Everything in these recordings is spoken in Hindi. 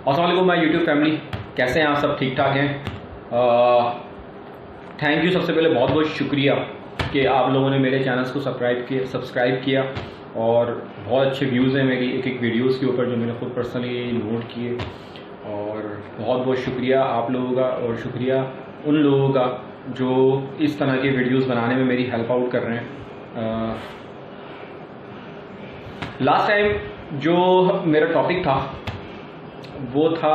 अस्सलाम वालेकुम माय यूट्यूब फैमिली, कैसे हैं आप सब? ठीक ठाक हैं? Thank you. सबसे पहले बहुत बहुत शुक्रिया कि आप लोगों ने मेरे चैनल्स को सब्सक्राइब किया और बहुत अच्छे व्यूज़ हैं मेरी एक एक वीडियोस के ऊपर जो मैंने खुद पर्सनली नोट किए। और बहुत बहुत शुक्रिया आप लोगों का और शुक्रिया उन लोगों का जो इस तरह के वीडियोस बनाने में मेरी हेल्प आउट कर रहे हैं। लास्ट टाइम जो मेरा टॉपिक था वो था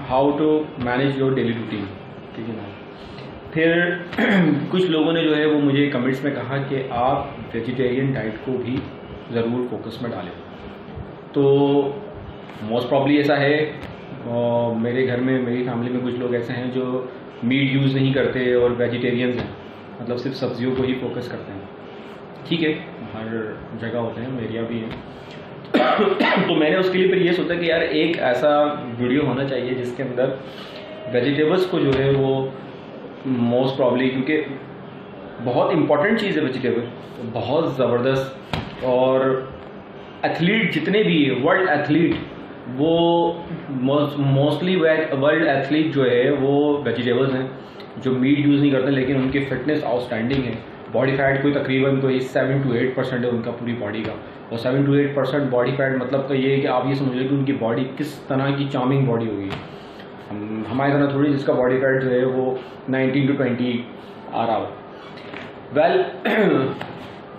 how to manage your daily routine, ठीक है ना। फिर कुछ लोगों ने जो है वो मुझे कमेंट्स में कहा कि आप वेजिटेरियन डाइट को भी ज़रूर फोकस में डालें। तो मोस्ट प्रॉब्ली ऐसा है, मेरे घर में मेरी फैमिली में कुछ लोग ऐसे हैं जो मीट यूज़ नहीं करते और वेजिटेरियंस हैं, मतलब सिर्फ सब्जियों को ही फोकस करते हैं। ठीक है, हर जगह होते हैं, मेरे यहाँ भी है। तो मैंने उसके लिए फिर ये सोचा कि यार एक ऐसा वीडियो होना चाहिए जिसके अंदर वेजिटेबल्स को जो है वो मोस्ट प्रॉब्ली, क्योंकि बहुत इंपॉर्टेंट चीज़ है वेजिटेबल, बहुत ज़बरदस्त। और एथलीट जितने भी वर्ल्ड एथलीट वो मोस्टली वर्ल्ड एथलीट जो है वो वेजिटेबल्स हैं जो मीट यूज़ नहीं करते, लेकिन उनकी फिटनेस आउटस्टैंडिंग है। बॉडी फैट कोई तकरीबन कोई 7 to 8% है उनका पूरी बॉडी का। और 7 to 8% बॉडी फैट मतलब तो ये है कि आप ये समझ लें कि उनकी बॉडी किस तरह की चार्मिंग बॉडी होगी। हमारी तरह थोड़ी जिसका बॉडी फैट जो है वो 19 to 20 आ रहा हो। वेल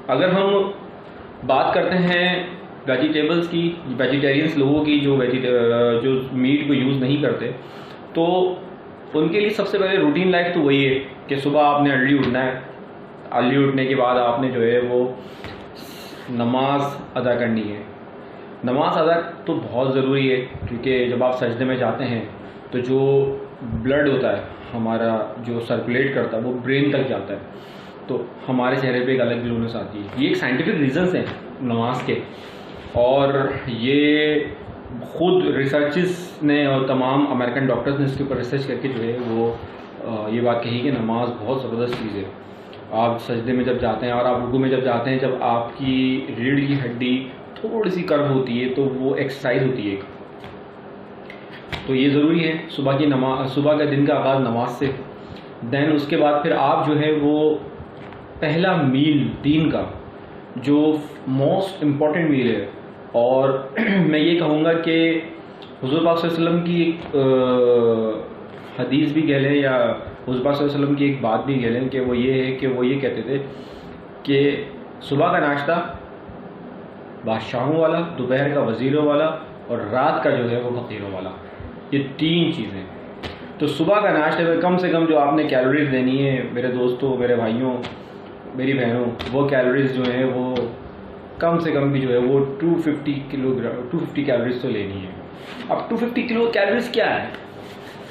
अगर हम बात करते हैं वेजिटेबल्स की, वेजिटेरियंस लोगों की जो मीट को यूज़ नहीं करते, तो उनके लिए सबसे पहले रूटीन लाइफ तो वही है कि सुबह आपने अर्ली उठना है। अर्ली उठने के बाद आपने जो है वो नमाज अदा करनी है। नमाज अदा तो बहुत ज़रूरी है, क्योंकि जब आप सजदे में जाते हैं तो जो ब्लड होता है हमारा जो सर्कुलेट करता है वो ब्रेन तक जाता है, तो हमारे चेहरे पे एक अलग ग्लोनेस आती है। ये एक साइंटिफिक रीजंस हैं नमाज के, और ये खुद रिसर्चेस ने और तमाम अमेरिकन डॉक्टर्स ने इसके ऊपर रिसर्च करके जो है वो ये बात कही कि नमाज बहुत ज़बरदस्त चीज़ है। आप सजदे में जब जाते हैं और आप रुकू में जब जाते हैं, जब आपकी रीढ़ की हड्डी थोड़ी सी कर्व होती है तो वो एक्सरसाइज होती है एक, तो ये ज़रूरी है। सुबह की नमाज, सुबह का दिन का आगाज़ नमाज से। देन उसके बाद फिर आप जो है वो पहला मील दिन का जो मोस्ट इम्पॉर्टेंट मील है, और मैं ये कहूँगा कि हुज़ूर पाक सल्लल्लाहु अलैहि वसल्लम की एक हदीस भी कह लें या हुज़ूर पाक सल्लल्लाहु अलैहि वसल्लम की एक बात भी कह लें कि वो ये है कि वो ये कहते थे कि सुबह का नाश्ता बादशाहों वाला, दोपहर का वज़ीरों वाला और रात का जो है वो फ़कीरों वाला, ये 3 चीज़ें। तो सुबह का नाश्ते में कम से कम जो आपने कैलोरीज देनी है मेरे दोस्तों, मेरे भाइयों, मेरी बहनों, वो कैलोरीज जो है वो कम से कम भी जो है वो 250 कैलोरीज तो लेनी है। अब 250 किलो कैलोरीज क्या है?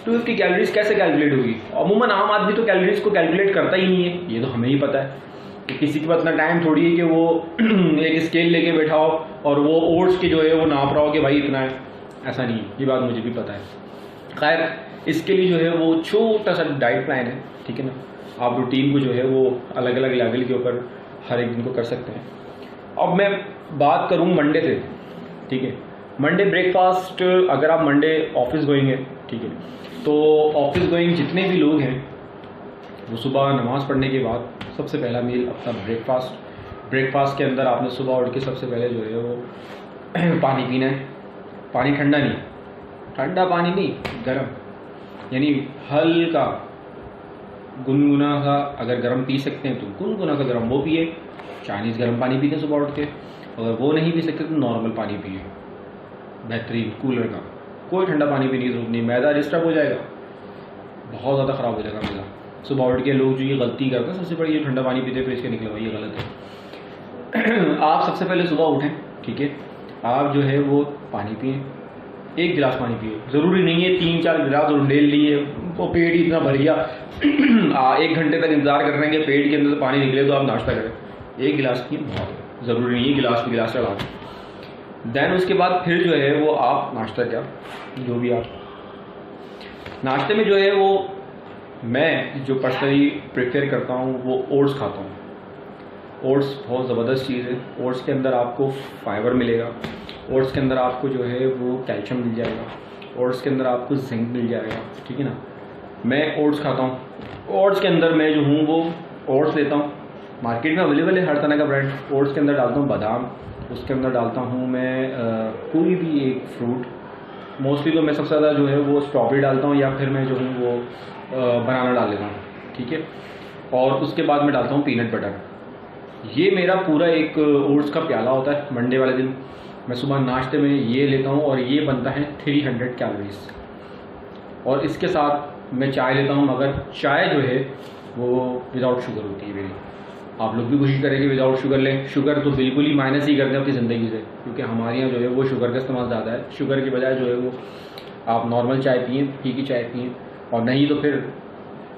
250 कैलोरीज कैसे कैलकुलेट होगी? अमूमन आम आदमी तो कैलोरीज को कैलकुलेट करता ही नहीं है, ये तो हमें ही पता है कि किसी के पास इतना टाइम थोड़ी है कि वो एक स्केल लेके बैठा हो और वो ओट्स के जो है वो नाप रहा हो कि भाई इतना है। ऐसा नहीं है, ये बात मुझे भी पता है। खैर, इसके लिए जो है वो छोटा सा डाइट प्लान है, ठीक है ना। आप रूटीन को जो है वो अलग अलग लेवल के ऊपर हर एक दिन को कर सकते हैं। अब मैं बात करूँ मंडे से, ठीक है। मंडे ब्रेकफास्ट, अगर आप मंडे ऑफिस गोइंग है, ठीक है, तो ऑफिस गोइंग जितने भी लोग हैं वो सुबह नमाज़ पढ़ने के बाद सबसे पहला मील अपना ब्रेकफास्ट के अंदर आपने सुबह उठ के सबसे पहले जो है वो पानी पीना है। पानी ठंडा नहीं, ठंडा पानी नहीं, गर्म, यानी हल्का गुनगुना सा। अगर गर्म पी सकते हैं तो गुनगुना सा गर्म वो पिए। चाइनीज़ गर्म पानी पीते हैं सुबह उठ के, अगर वो नहीं पी सकते तो नॉर्मल पानी पिए, बेहतरीन कूलर का। कोई ठंडा पानी पीने की जरूरत नहीं, मैदा डिस्टर्ब हो जाएगा, बहुत ज़्यादा ख़राब हो जाएगा मैदा। सुबह उठ के लोग जो ये गलती करते हैं, सबसे बड़ी ये ठंडा पानी पीते फिर इसके निकले हुआ, ये गलत है। आप सबसे पहले सुबह उठें, ठीक है, आप जो है वो पानी पिए, 1 गिलास पानी पिए। ज़रूरी नहीं है 3-4 गिलास उंडेल लिए, वो पेट ही इतना भर गया 1 घंटे तक इंतज़ार कर रहे हैं कि पेट के अंदर से पानी निकले तो आप नाश्ता करें। 1 गिलास पिए, बहुत है, ज़रूरी नहीं है गिलास पे गिलास चढ़ा। देन उसके बाद फिर जो है वो आप नाश्ता, क्या जो भी आप नाश्ते में जो है वो मैं जो पर्सनली प्रेफर करता हूँ वो ओट्स खाता हूँ। ओट्स बहुत ज़बरदस्त चीज़ है। ओट्स के अंदर आपको फाइबर मिलेगा, ओट्स के अंदर आपको जो है वो कैल्शियम मिल जाएगा, ओट्स के अंदर आपको जिंक मिल जाएगा, ठीक है ना। मैं ओट्स खाता हूँ, ओट्स के अंदर मैं जो हूँ वो ओट्स लेता हूँ, मार्केट में अवेलेबल है हर तरह का ब्रांड। ओट्स के अंदर डालता हूँ बादाम, उसके अंदर डालता हूँ मैं कोई भी एक फ्रूट, मोस्टली तो मैं सबसे ज़्यादा जो है वो स्ट्रॉबेरी डालता हूँ, या फिर मैं जो हूँ वो बनाना डाल लेता हूँ, ठीक है। और उसके बाद मैं डालता हूँ पीनट बटर। ये मेरा पूरा एक ओट्स का प्याला होता है मंडे वाले दिन। मैं सुबह नाश्ते में ये लेता हूँ और ये बनता है 300 कैलोरीज। और इसके साथ मैं चाय लेता हूँ, मगर चाय जो है वो विदाउट शुगर होती है मेरी। आप लोग भी कोशिश करें कि विदाउट शुगर लें। शुगर तो बिल्कुल ही माइनस ही कर दें अपनी ज़िंदगी से, क्योंकि हमारे यहाँ जो है वो शुगर का इस्तेमाल ज़्यादा है। शुगर की बजाय जो है वो आप नॉर्मल चाय पिए, फीकी चाय पिए, और नहीं तो फिर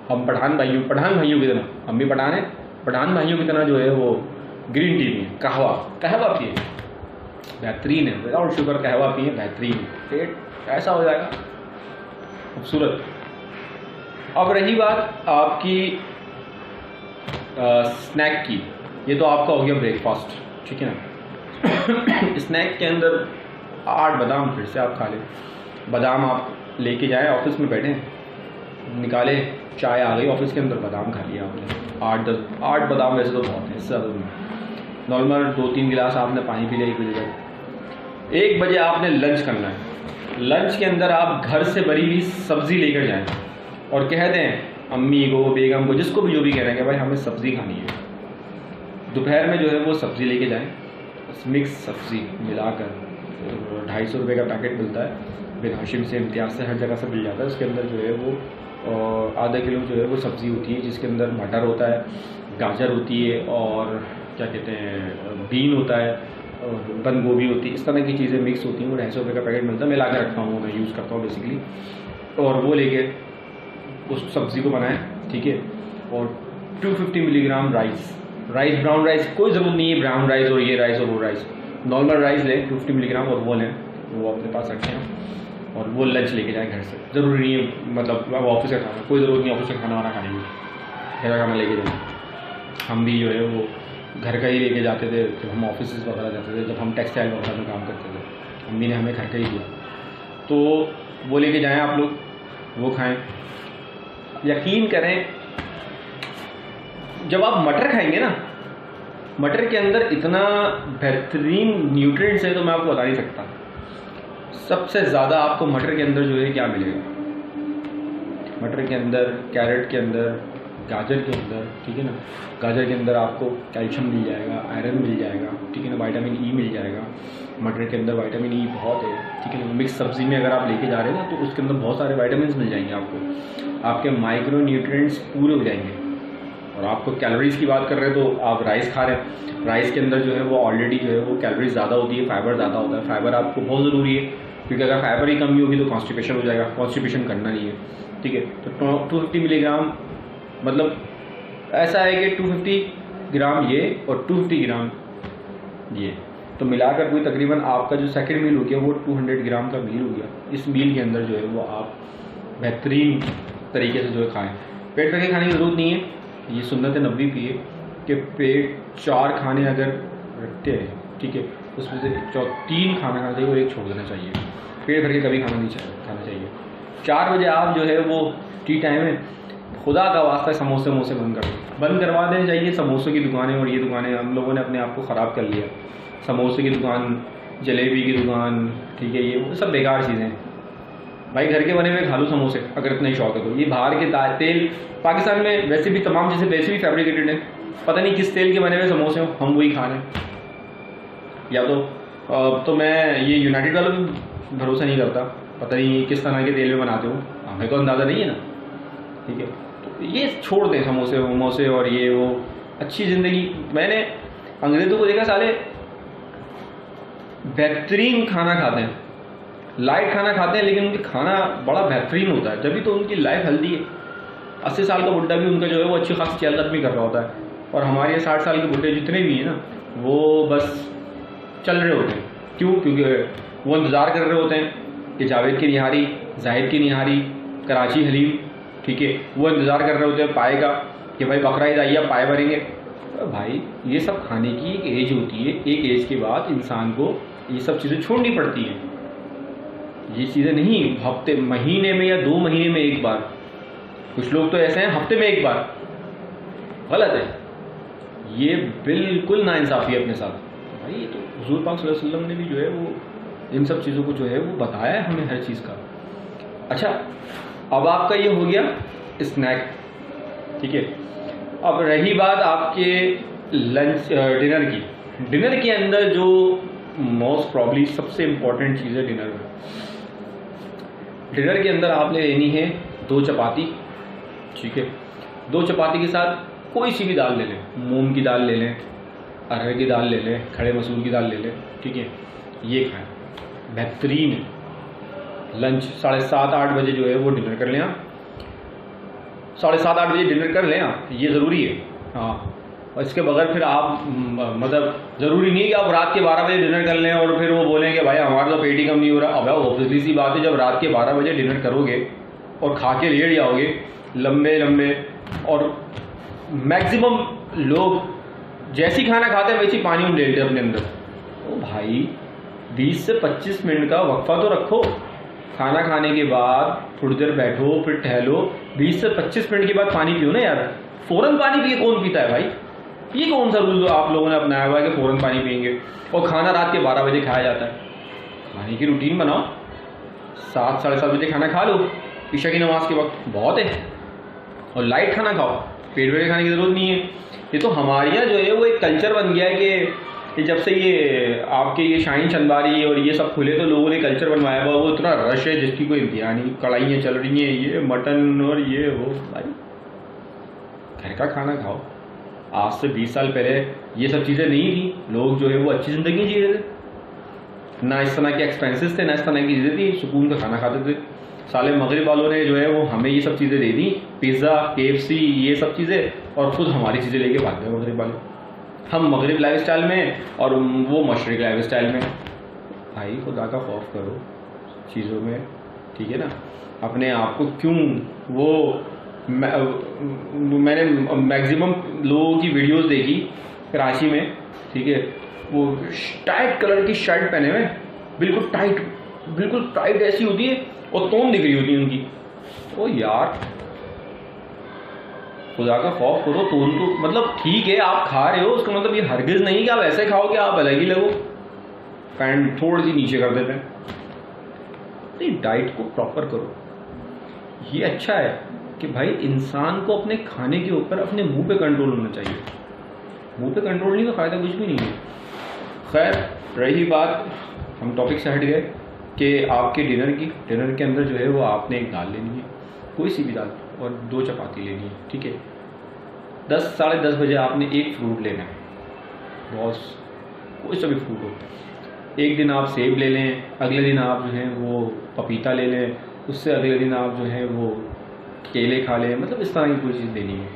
हम पठान भाइयों की तरह, हम भी पठान हैं, पठान भाइयों की तरह जो है वो ग्रीन टी पिए, कहवा पिए, बेहतरीन है। विदाउट शुगर कहवा पिए, बेहतरीन, पेट ऐसा हो जाएगा खूबसूरत। अब रही बात आपकी स्नैक की, ये तो आपका हो गया ब्रेकफास्ट, ठीक है ना। स्नैक के अंदर 8 बादाम फिर से आप खा लें। बादाम आप लेके जाएं, ऑफिस में बैठे निकाले, चाय आ गई ऑफिस के अंदर, बादाम खा लिया आपने, 8 बादाम वैसे तो बहुत है, इससे ज़्यादा नहीं। नॉर्मल 2-3 गिलास आपने पानी पी लिया 1 बजे तक। 1 बजे आपने लंच करना है। लंच के अंदर आप घर से भरी हुई सब्ज़ी लेकर जाएं और कह दें अम्मी को, बेगम को, जिसको भी जो भी कह रहे हैं कि भाई हमें सब्ज़ी खानी है। दोपहर में जो है वो सब्ज़ी लेके जाएं, मिक्स सब्ज़ी मिलाकर 250 रुपये का पैकेट मिलता है, बिन हाशिम से, इम्तियाज़ से, हर जगह से मिल जाता है। उसके अंदर जो है वो आधा किलो जो है वो सब्ज़ी होती है, जिसके अंदर मटर होता है, गाजर होती है, और क्या कहते हैं बीन होता है, और बंद गोभी होती है, इस तरह की चीज़ें मिक्स होती हैं। वो 250 रुपये का पैकेट मिलता है, मैं ला कर रखता हूँ, मैं यूज़ करता हूँ बेसिकली। और वो लेके उस सब्ज़ी को बनाएं, ठीक है। और 250 मिलीग्राम राइस, ब्राउन राइस, कोई ज़रूरत नहीं है ब्राउन राइस और ये राइस और वो राइस, नॉर्मल राइस लें 250 मिलीग्राम, और वो लें, वो अपने पास रखें। और वो लंच लेके जाएं घर से। ज़रूरी नहीं है मतलब अब ऑफिस का खाना, कोई ज़रूरत नहीं ऑफिस का खाना वाना खाने की, घर का खाना लेके जाएं। हम भी जो है वो घर का ही लेके जाते थे जब हम ऑफिस वगैरह जाते थे, जब हम टेक्सटाइल वगैरह में काम करते थे, मम्मी ने हमें घर का ही दिया, तो वो लेके जाएं आप लोग, वो खाएं। यकीन करें जब आप मटर खाएंगे ना, मटर के अंदर इतना बेहतरीन न्यूट्रिएंट्स है तो मैं आपको बता नहीं सकता। सबसे ज़्यादा आपको मटर के अंदर जो है क्या मिलेगा, मटर के अंदर, कैरेट के अंदर, गाजर के अंदर, ठीक है ना, गाजर के अंदर आपको कैल्शियम मिल जाएगा, आयरन मिल जाएगा, ठीक है ना, विटामिन ई मिल जाएगा। मटर के अंदर विटामिन ई बहुत है, ठीक है ना। मिक्स सब्ज़ी में अगर आप लेके जा रहे हैं ना तो उसके अंदर बहुत सारे विटामिन मिल जाएंगे आपको, आपके माइक्रो न्यूट्रिएंट्स पूरे हो जाएंगे। और आपको कैलोरीज़ की बात कर रहे हैं तो आप राइस खा रहे हैं, राइस के अंदर जो है वो ऑलरेडी जो है वो कैलोरीज ज़्यादा होती है, फाइबर ज़्यादा होता है। फाइबर आपको बहुत ज़रूरी है, क्योंकि अगर फाइबर की कमी होगी तो कॉन्स्टिपेशन हो जाएगा, कॉन्स्टिपेशन करना नहीं है, ठीक है। तो 250 मिलीग्राम मतलब ऐसा है कि 250 ग्राम ये और 250 ग्राम ये, तो मिलाकर कोई तकरीबन आपका जो सेकंड मील हो गया वो 200 ग्राम का मील हो गया। इस मील के अंदर जो है वो आप बेहतरीन तरीके से जो है खाएँ। पेट भर के खाने की ज़रूरत नहीं है, ये सुन्नत नबवी की है कि पेट 4 खाने अगर रखते हैं, ठीक है, उसमें से 3 खाना खाना चाहिए और 1 छोड़ देना चाहिए। पेट भर के कभी खाना चाहिए। 4 बजे आप जो है वो टी टाइम है, खुदा का वास्ता समोसे बंद करवा देने चाहिए। समोसों की दुकानें और ये दुकानें हम लोगों ने अपने आप को ख़राब कर लिया। समोसे की दुकान, जलेबी की दुकान, ठीक है, ये वो सब बेकार चीज़ें हैं भाई। घर के बने हुए खा लो समोसे अगर इतना ही शौक है तो। ये बाहर के तेल, पाकिस्तान में वैसे भी तमाम चीज़ें वैसे भी फैब्रिकेटेड हैं, पता नहीं किस तेल के बने हुए समोसे हो, हम वही खा रहे हैं। या तो मैं ये यूनाइटेड वालों पर भरोसा नहीं करता, पता नहीं किस तरह के तेल में बनाते हो, हमें तो अंदाज़ा नहीं है ना, ठीक है। तो ये छोड़ दें समोसे वमोसे और ये वो, अच्छी ज़िंदगी। मैंने अंग्रेज़ों को देखा, साले बेहतरीन खाना खाते हैं, लाइट खाना खाते हैं, लेकिन उनके खाना बड़ा बेहतरीन होता है, जब भी तो उनकी लाइफ हेल्दी है। 80 साल का बुढ़ा भी उनका जो है वो अच्छी खासी चलकदमी कर रहा होता है, और हमारे 60 साल के बुढ़े जितने भी हैं ना वो बस चल रहे होते हैं। क्यों? क्योंकि वो इंतज़ार कर रहे होते हैं कि जावेद की निहारी, जाहिद की निहारी, कराची हलीम, ठीक है, वो इंतज़ार कर रहे होते हैं पाए का कि भाई बकरा ईद आई है, पाए भरेंगे। भाई ये सब खाने की एक एज होती है, एक एज के बाद इंसान को ये सब चीज़ें छोड़नी पड़ती हैं। ये चीज़ें नहीं हफ्ते महीने में या 2 महीने में एक बार, कुछ लोग तो ऐसे हैं हफ्ते में एक बार, गलत है। ये बिल्कुल नाइंसाफ़ी है अपने साथ। भाई ये तो हुज़ूर पाक सल्लल्लाहु अलैहि वसल्लम ने भी जो है वो इन सब चीज़ों को जो है वो बताया है हमें हर चीज़ का। अच्छा, अब आपका ये हो गया स्नैक, ठीक है। अब रही बात आपके लंच डिनर की। डिनर के अंदर जो मोस्ट प्रॉब्ली सबसे इम्पॉर्टेंट चीज़ है डिनर में, डिनर के अंदर आपने लेनी है 2 चपाती, ठीक है। 2 चपाती के साथ कोई सी भी दाल ले लें, मूंग की दाल ले लें, अरहर की दाल ले लें, खड़े मसूर की दाल ले लें, ठीक है। ये खाएं, बेहतरीन है। लंच 7:30-8 बजे जो है वो डिनर कर लें आप, 7:30-8 बजे डिनर कर लें आप, ये ज़रूरी है। हाँ, और इसके बगैर फिर आप मतलब ज़रूरी नहीं कि आप रात के 12 बजे डिनर कर लें और फिर वो बोलें कि भाई हमारा तो पेट ही कम नहीं हो रहा। अब ऑब्वियसली सी बात है, जब रात के 12 बजे डिनर करोगे और खा के लेट जाओगे लंबे लंबे, और मैक्सिमम लोग जैसी खाना खाते हैं वैसी पानी में लेते हैं अपने अंदर। ओ भाई 20 से 25 मिनट का वक्फा तो रखो, खाना खाने के बाद थोड़ी देर बैठो, फिर टहलो, 20 से 25 मिनट के बाद पानी पियो ना यार। फ़ौरन पानी पिए कौन पीता है भाई? ये कौन सा रूल आप लोगों ने अपनाया हुआ है कि फ़ौरन पानी पियेंगे? और खाना रात के 12 बजे खाया जाता है। खाने की रूटीन बनाओ, 7-7:30 बजे खाना खा लो, ईशा की नमाज के वक्त बहुत है। और लाइट खाना खाओ, पेट भरे खाने की ज़रूरत नहीं है। ये तो हमारे यहाँ जो है वो एक कल्चर बन गया है कि जब से ये आपके ये शाहीन चंदबारी और ये सब खुले तो लोगों ने कल्चर बनवाया हुआ, वो इतना रश है जिसकी कोई इंतहा नहीं, कढ़ाइयाँ चल रही हैं, ये मटन और ये वो। भाई घर का खाना खाओ। आज से 20 साल पहले ये सब चीज़ें नहीं थी, लोग जो है वो अच्छी ज़िंदगी जी रहे थे, ना इस तरह के एक्सपेंसेस थे, ना इस तरह की चीज़ें थी, सुकून का खाना खाते थे। साले मगरिब वालों ने जो है वो हमें ये सब चीज़ें दे दी, पिज़्ज़ा, KFC, ये सब चीज़ें, और खुद हमारी चीज़ें लेके भाग गए मगरिब वाले। हम मगरिब लाइफ स्टाइल में और वो मशरिक लाइफ स्टाइल में। भाई खुदा का खौफ करो चीज़ों में, ठीक है ना। अपने आप को क्यों वो मैंने मैक्सिमम लोगों की वीडियोस देखी कराची में, ठीक है, वो टाइट कलर की शर्ट पहने हुए, बिल्कुल टाइट ऐसी होती है और तोन दिख रही होती है उनकी। ओ यार खुदा का खौफ करो। तोन तो मतलब ठीक है आप खा रहे हो, उसका मतलब ये हरगिज़ नहीं कि आप ऐसे खाओ कि आप अलग ही लगो, पैंट थोड़ी सी नीचे कर देते हैं। नहीं, डाइट को प्रॉपर करो। ये अच्छा है कि भाई इंसान को अपने खाने के ऊपर अपने मुंह पे कंट्रोल होना चाहिए। मुंह पे कंट्रोल नहीं तो फ़ायदा कुछ भी नहीं है। खैर रही बात, हम टॉपिक से हट गए कि आपके डिनर के अंदर जो है वो आपने एक दाल लेनी है, कोई सी भी दाल, और 2 चपाती लेनी है, ठीक है। 10-10:30 बजे आपने एक फ्रूट लेना है, बहुत कोई सा भी फ्रूट हो। एक दिन आप सेब ले लें, अगले दिन आप जो है वो पपीता ले लें, उससे अगले दिन आप जो है वो केले खा लें, मतलब इस तरह की कोई चीज़ देनी है,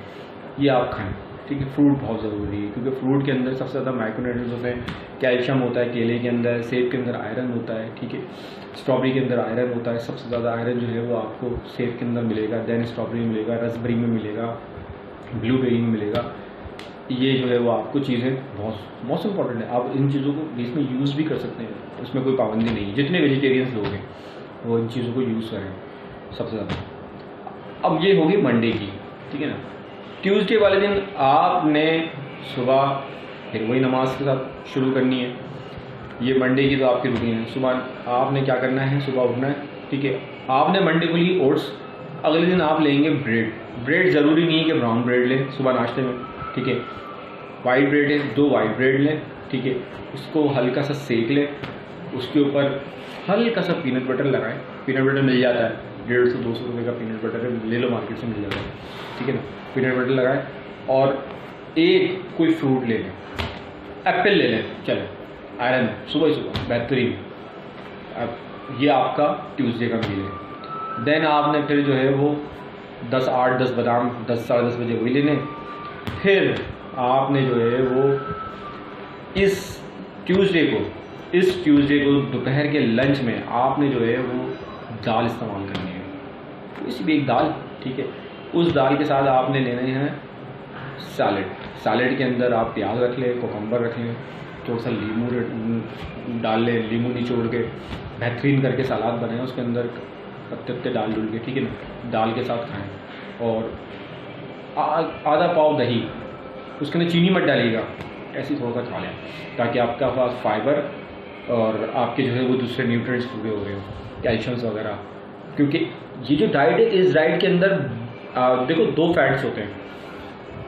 ये आप खाएं, ठीक है। फ्रूट बहुत ज़रूरी है क्योंकि फ्रूट के अंदर सबसे ज़्यादा माइक्रोन्यूट्रिएंट्स होते हैं। कैल्शियम होता है केले के अंदर, सेब के अंदर आयरन होता है, ठीक है। स्ट्रॉबेरी के अंदर आयरन होता है, सबसे ज़्यादा आयरन जो है वो आपको सेब के अंदर मिलेगा, दैन स्ट्रॉबेरी में मिलेगा, रसबेरी में मिलेगा, ब्लूबेरी में मिलेगा। ये जो है वो आपको चीज़ें बहुत इंपॉर्टेंट है। आप इन चीज़ों को बीच में यूज़ भी कर सकते हैं, उसमें कोई पाबंदी नहीं है। जितने वेजिटेरियंस लोग हैं वो इन चीज़ों को यूज़ करें सबसे ज़्यादा। अब ये होगी मंडे की, ठीक है ना। ट्यूसडे वाले दिन आपने सुबह फिर वही नमाज के साथ शुरू करनी है। ये मंडे की तो आपकी रूटीन है। सुबह आपने क्या करना है, सुबह उठना है, ठीक है। आपने मंडे को ली ओट्स, अगले दिन आप लेंगे ब्रेड ज़रूरी नहीं है कि ब्राउन ब्रेड लें सुबह नाश्ते में, ठीक है। वाइट ब्रेड है, 2 वाइट ब्रेड लें, ठीक है। उसको हल्का सा सेक लें, उसके ऊपर हल्का सा पीनट बटर लगाएं। पीनट बटर मिल जाता है, 150-200 रुपये का पीनट बटर है, ले लो, मार्केट से मिल जाता है, ठीक है ना। पीनट बटर लगाएं और एक कोई फ्रूट ले लें, एप्पल ले लें, चलो, आयरन सुबह ही सुबह बेहतरीन। अब ये आपका ट्यूसडे का मील है। देन आपने फिर जो है वो 10 बादाम 10-10:30 बजे वही लेने। फिर आपने जो है वो इस ट्यूसडे को दोपहर के लंच में आपने जो है वो दाल इस्तेमाल करनी है, कोई भी एक दाल, ठीक है। उस दाल के साथ आपने लेने हैं सैलेड के अंदर आप प्याज रख लें, कोकम्बर रख लें, थोड़ा सा लीमू डाल लें, लीमू निचोड़ के बेहतरीन करके सलाद बनाएं, उसके अंदर पत्ते पत्ते डाल डूल के, ठीक है ना, दाल के साथ खाएं। और आधा पाव दही, उसके अंदर चीनी मत डालिएगा, ऐसे थोड़ा सा खा लें ताकि आपका पास फाइबर और आपके जो है वो दूसरे न्यूट्रिएंट्स पूरे हो रहे हो, कैल्शियम्स वगैरह। क्योंकि ये जो डाइट है, इस डाइट के अंदर देखो 2 फैट्स होते हैं,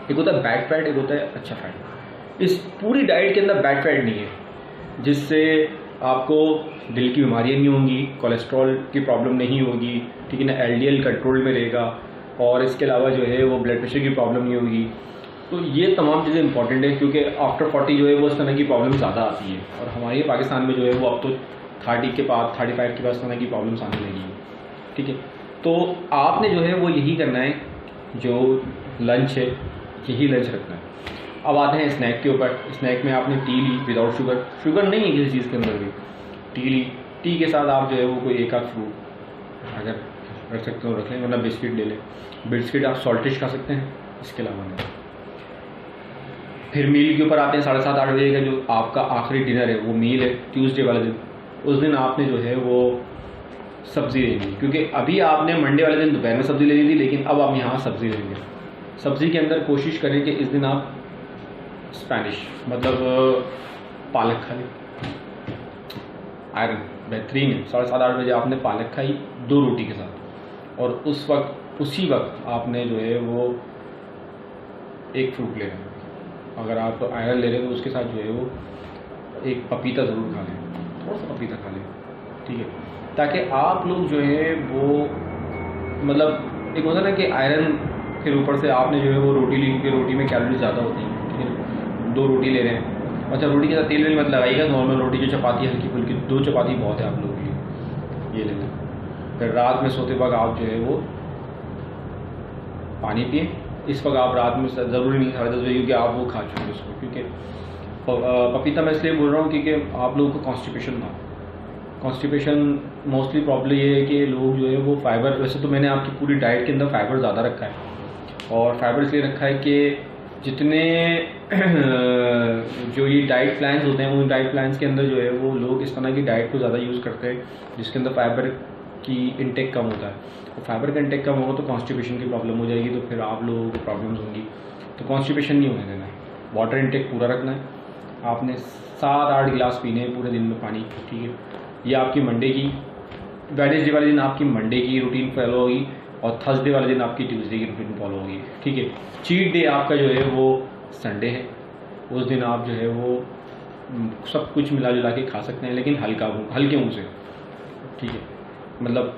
एक होता है बैड फैट, एक होता है अच्छा फैट। इस पूरी डाइट के अंदर बैड फैट नहीं है, जिससे आपको दिल की बीमारियाँ नहीं होंगी, कोलेस्ट्रॉल की प्रॉब्लम नहीं होगी, ठीक है ना, LDL कंट्रोल में रहेगा, और इसके अलावा जो है वो ब्लड प्रेशर की प्रॉब्लम नहीं होगी। तो ये तमाम चीज़ें इंपॉर्टेंट है, क्योंकि आफ्टर 40 जो है वो इस तरह की प्रॉब्लम ज़्यादा आती है, और हमारे पाकिस्तान में जो है वो अब तो 30 के बाद 35 के बाद इस तरह की प्रॉब्लम्स आने लगी है, ठीक है। तो आपने जो है वो यही करना है, जो लंच है यही लंच रखना है। अब आते हैं स्नैक के ऊपर। स्नैक में आपने टी ली विदाउट शुगर, शुगर नहीं है किसी चीज़ के अंदर भी, टी ली, टी के साथ आप जो है वो कोई एक आध फ्रूट अगर रख सकते हो रख लें, वरना बिस्किट ले लें। बिस्किट आप सॉल्टिश खा सकते हैं, इसके अलावा नहीं। फिर मील के ऊपर आते हैं 7:30-8 बजे का जो आपका आखिरी डिनर है, वो मील है ट्यूसडे वाले दिन। उस दिन आपने जो है वो सब्ज़ी लेनी, क्योंकि अभी आपने मंडे वाले दिन दोपहर में सब्ज़ी ले ली थी, लेकिन अब आप यहाँ सब्ज़ी लेंगे। सब्ज़ी के अंदर कोशिश करें कि इस दिन आप स्पेनिश मतलब पालक खा लें, आयरन बेहतरीन है। 7:30-8 बजे आपने पालक खाई 2 रोटी के साथ, और उसी वक्त आपने जो है वो एक फ्रूट ले लें। अगर आप आयरन ले रहे हैं तो उसके साथ जो है वो एक पपीता ज़रूर खा लें, थोड़ा सा पपीता खा लें, ठीक है, ताकि आप लोग जो है वो मतलब एक होता है ना कि आयरन, फिर ऊपर से आपने जो है वो रोटी ली, क्योंकि रोटी में कैलोरी ज़्यादा होती हैं, ठीक है ना। 2 रोटी ले रहे हैं, अच्छा रोटी के साथ तेल मत लगाइएगा, नॉर्मल रोटी जो चपाती हल्की फुल्की, 2 चपाती बहुत है आप लोगों के लिए, ये ले लें। फिर रात में सोते वक्त आप जो है वो पानी पिए। इस वक्त आप रात में ज़रूरी नहीं 10:30 बजे, क्योंकि आप वो खा चुके उसको, क्योंकि पपीता मैं इसलिए बोल रहा हूँ क्योंकि आप लोगों को कॉन्स्टिपेशन था। कॉन्स्टिपेशन मोस्टली प्रॉब्लम ये है कि लोग जो है वो फाइबर, वैसे तो मैंने आपकी पूरी डाइट के अंदर फाइबर ज़्यादा रखा है, और फाइबर इसलिए रखा है कि जितने जो ये डाइट प्लान्स होते हैं, उन डाइट प्लान्स के अंदर जो है वो लोग इस तरह की डाइट को ज़्यादा यूज़ करते हैं जिसके अंदर फाइबर की इंटेक कम होता है। और फाइबर का इंटेक कम होगा तो कॉन्स्टिपेशन की प्रॉब्लम हो जाएगी, तो फिर आप लोगों को प्रॉब्लम्स होंगी। तो कॉन्स्टिपेशन नहीं होने देना है, वाटर इंटेक पूरा रखना है। आपने 7-8 गिलास पीने हैं पूरे दिन में पानी, ठीक है। ये आपकी मंडे की, वेडनेसडे वाले दिन आपकी मंडे की रूटीन फॉलो होगी, और थर्सडे वाले दिन आपकी ट्यूसडे की रूटीन फॉलो होगी, ठीक है। चीट डे आपका जो है वो संडे है, उस दिन आप जो है वो सब कुछ मिला जुला के खा सकते हैं, लेकिन हल्के मुँह से, ठीक है। मतलब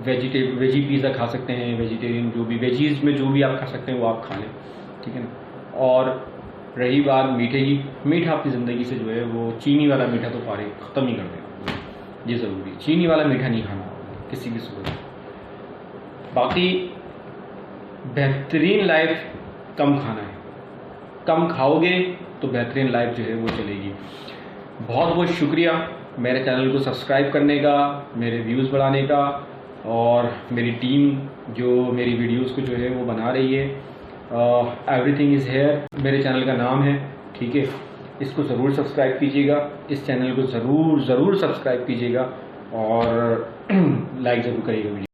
वेजी पिज़्ज़ा खा सकते हैं, वेजिटेरियन जो भी वेजीज़ में जो भी आप खा सकते हैं वो आप खा लें, ठीक है ना। और रही बात मीठे की, मीठा आपकी ज़िंदगी से जो है वो चीनी वाला मीठा तो ख़त्म ही कर देना, ये ज़रूरी है। चीनी वाला मीठा नहीं खाना किसी भी सूरत में। बाकी बेहतरीन लाइफ कम खाना है, कम खाओगे तो बेहतरीन लाइफ जो है वो चलेगी। बहुत बहुत शुक्रिया मेरे चैनल को सब्सक्राइब करने का, मेरे व्यूज़ बढ़ाने का, और मेरी टीम जो मेरी वीडियोस को जो है वो बना रही है। एवरीथिंग इज़ हेयर मेरे चैनल का नाम है, ठीक है। इसको ज़रूर सब्सक्राइब कीजिएगा, इस चैनल को ज़रूर सब्सक्राइब कीजिएगा, और लाइक ज़रूर करिएगा वीडियो।